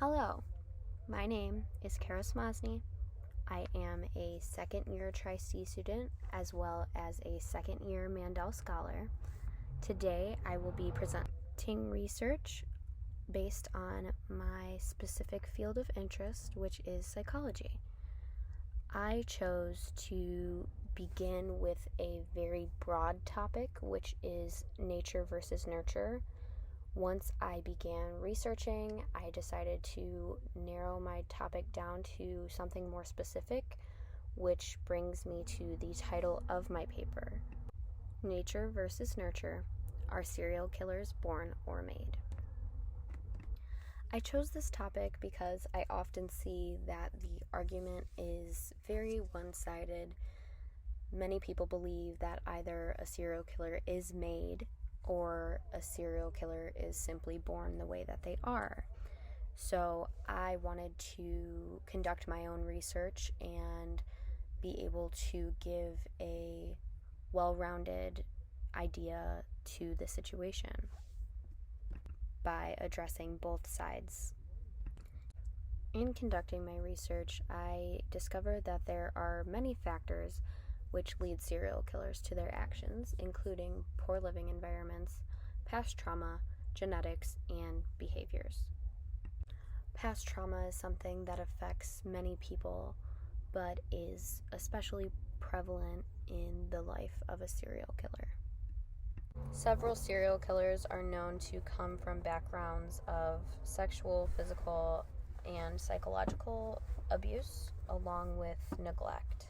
Hello, my name is Kara Smosny. I am a second-year Tri-C student as well as a second-year Mandel scholar. Today I will be presenting research based on my specific field of interest, which is psychology. I chose to begin with a very broad topic, which is nature versus nurture. Once I began researching, I decided to narrow my topic down to something more specific, which brings me to the title of my paper, Nature versus Nurture, Are Serial Killers Born or Made? I chose this topic because I often see that the argument is very one-sided. Many people believe that either a serial killer is made or a serial killer is simply born the way that they are. So I wanted to conduct my own research and be able to give a well-rounded idea to the situation by addressing both sides. In conducting my research, I discovered that there are many factors which lead serial killers to their actions, including poor living environments, past trauma, genetics, and behaviors. Past trauma is something that affects many people, but is especially prevalent in the life of a serial killer. Several serial killers are known to come from backgrounds of sexual, physical, and psychological abuse, along with neglect.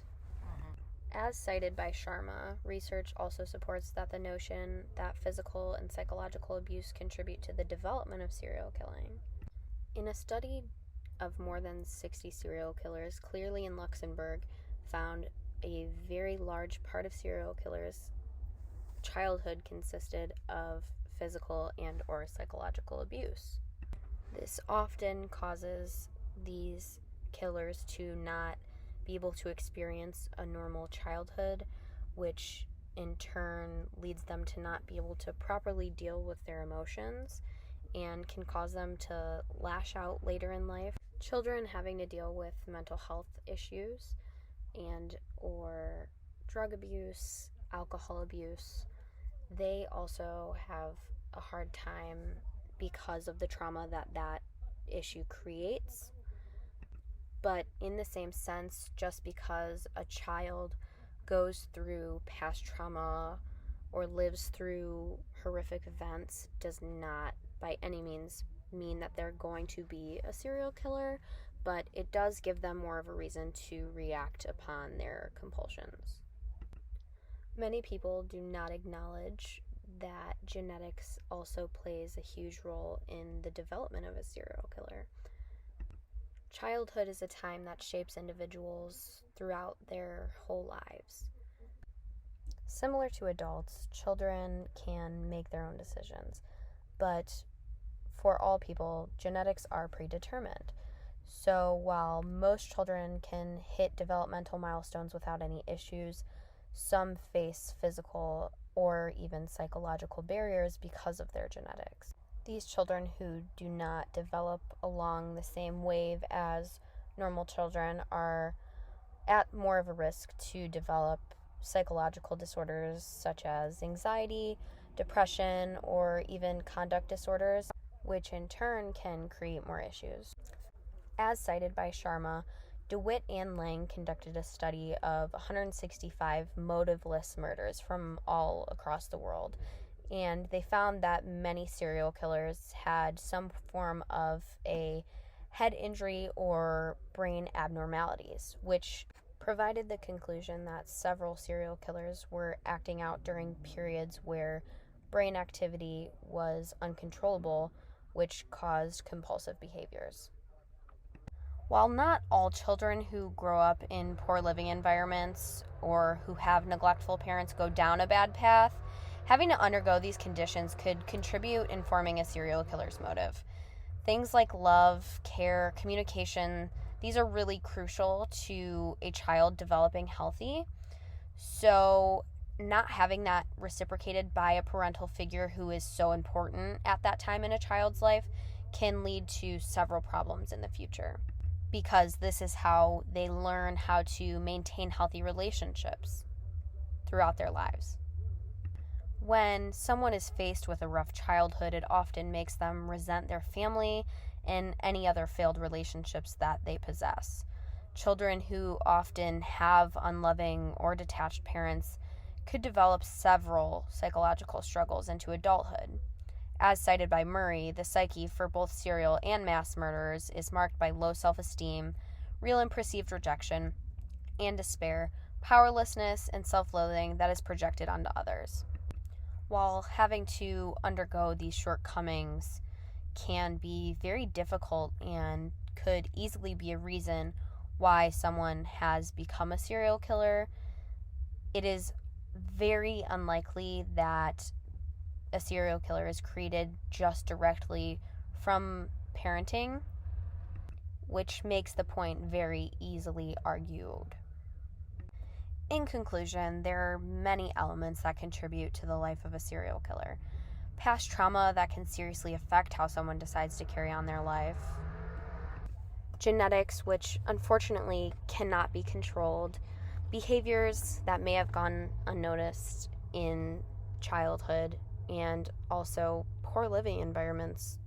As cited by Sharma, research also supports that the notion that physical and psychological abuse contribute to the development of serial killing. In a study of more than 60 serial killers, Clearly and Luxembourg found a very large part of serial killers' childhood consisted of physical and or psychological abuse. This often causes these killers to not be able to experience a normal childhood, which in turn leads them to not be able to properly deal with their emotions and can cause them to lash out later in life. Children having to deal with mental health issues and or drug abuse, alcohol abuse, they also have a hard time because of the trauma that issue creates. But in the same sense, just because a child goes through past trauma or lives through horrific events does not by any means mean that they're going to be a serial killer, but it does give them more of a reason to react upon their compulsions. Many people do not acknowledge that genetics also plays a huge role in the development of a serial killer. Childhood is a time that shapes individuals throughout their whole lives. Similar to adults, children can make their own decisions, but for all people, genetics are predetermined. So while most children can hit developmental milestones without any issues, some face physical or even psychological barriers because of their genetics. These children who do not develop along the same wave as normal children are at more of a risk to develop psychological disorders such as anxiety, depression, or even conduct disorders, which in turn can create more issues. As cited by Sharma, DeWitt and Lang conducted a study of 165 motiveless murders from all across the world, and they found that many serial killers had some form of a head injury or brain abnormalities, which provided the conclusion that several serial killers were acting out during periods where brain activity was uncontrollable, which caused compulsive behaviors. While not all children who grow up in poor living environments or who have neglectful parents go down a bad path, having to undergo these conditions could contribute in forming a serial killer's motive. Things like love, care, communication, these are really crucial to a child developing healthy. So not having that reciprocated by a parental figure who is so important at that time in a child's life can lead to several problems in the future, because this is how they learn how to maintain healthy relationships throughout their lives. When someone is faced with a rough childhood, it often makes them resent their family and any other failed relationships that they possess. Children who often have unloving or detached parents could develop several psychological struggles into adulthood. As cited by Murray, the psyche for both serial and mass murderers is marked by low self-esteem, real and perceived rejection, and despair, powerlessness, and self-loathing that is projected onto others. While having to undergo these shortcomings can be very difficult and could easily be a reason why someone has become a serial killer, it is very unlikely that a serial killer is created just directly from parenting, which makes the point very easily argued. In conclusion, there are many elements that contribute to the life of a serial killer. Past trauma that can seriously affect how someone decides to carry on their life. Genetics, which unfortunately cannot be controlled. Behaviors that may have gone unnoticed in childhood, and also poor living environments.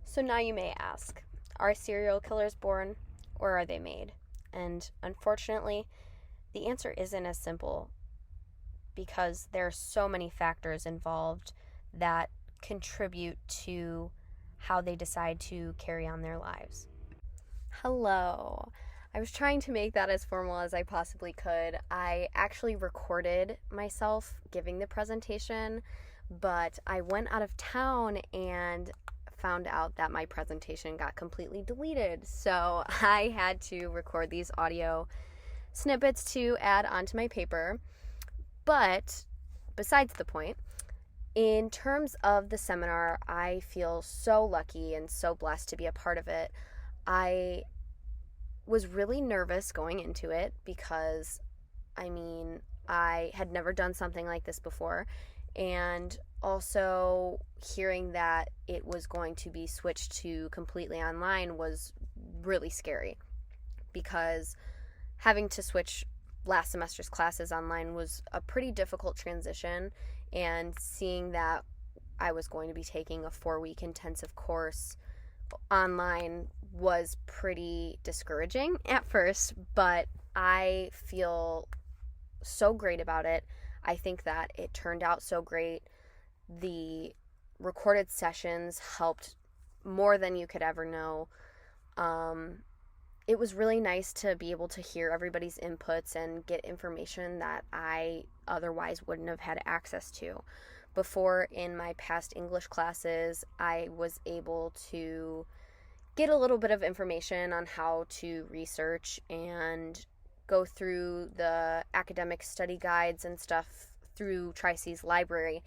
So now you may ask, are serial killers born or are they made? And unfortunately, the answer isn't as simple, because there are so many factors involved that contribute to how they decide to carry on their lives. Hello. I was trying to make that as formal as I possibly could. I actually recorded myself giving the presentation, but I went out of town and found out that my presentation got completely deleted. So I had to record these audio snippets to add onto my paper. But besides the point, in terms of the seminar, I feel so lucky and so blessed to be a part of it. I was really nervous going into it because, I had never done something like this before, and also hearing that it was going to be switched to completely online was really scary, because having to switch last semester's classes online was a pretty difficult transition, and seeing that I was going to be taking a 4-week intensive course online was pretty discouraging at first, but I feel so great about it. I think that it turned out so great. The recorded sessions helped more than you could ever know. It was really nice to be able to hear everybody's inputs and get information that I otherwise wouldn't have had access to. Before, in my past English classes, I was able to get a little bit of information on how to research and go through the academic study guides and stuff through Tri-C's library,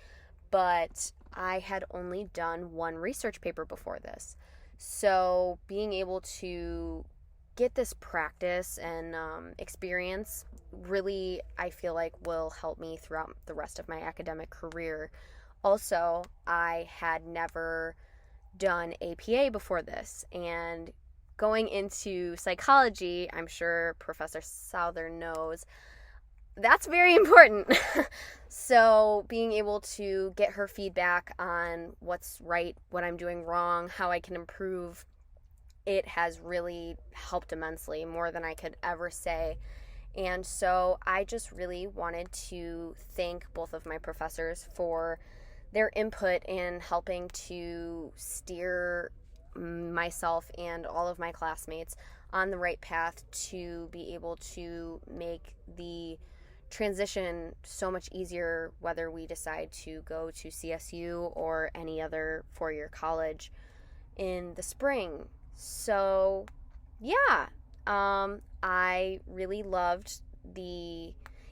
but I had only done one research paper before this. So being able to get this practice and experience really, I feel like, will help me throughout the rest of my academic career. Also, I had never done APA before this, and going into psychology, I'm sure Professor Southern knows, that's very important. So being able to get her feedback on what's right, what I'm doing wrong, how I can improve, it has really helped immensely, more than I could ever say. And so I just really wanted to thank both of my professors for their input in helping to steer myself and all of my classmates on the right path to be able to make the transition so much easier, whether we decide to go to CSU or any other four-year college in the spring. So yeah, I really loved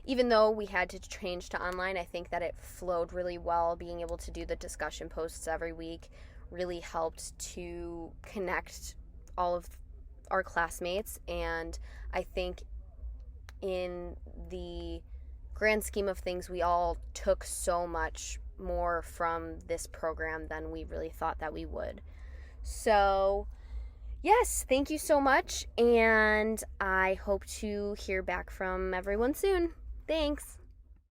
even though we had to change to online, I think that it flowed really well. Being able to do the discussion posts every week really helped to connect all of our classmates, and I think in the grand scheme of things, we all took so much more from this program than we really thought that we would. So, yes, thank you so much, and I hope to hear back from everyone soon. Thanks.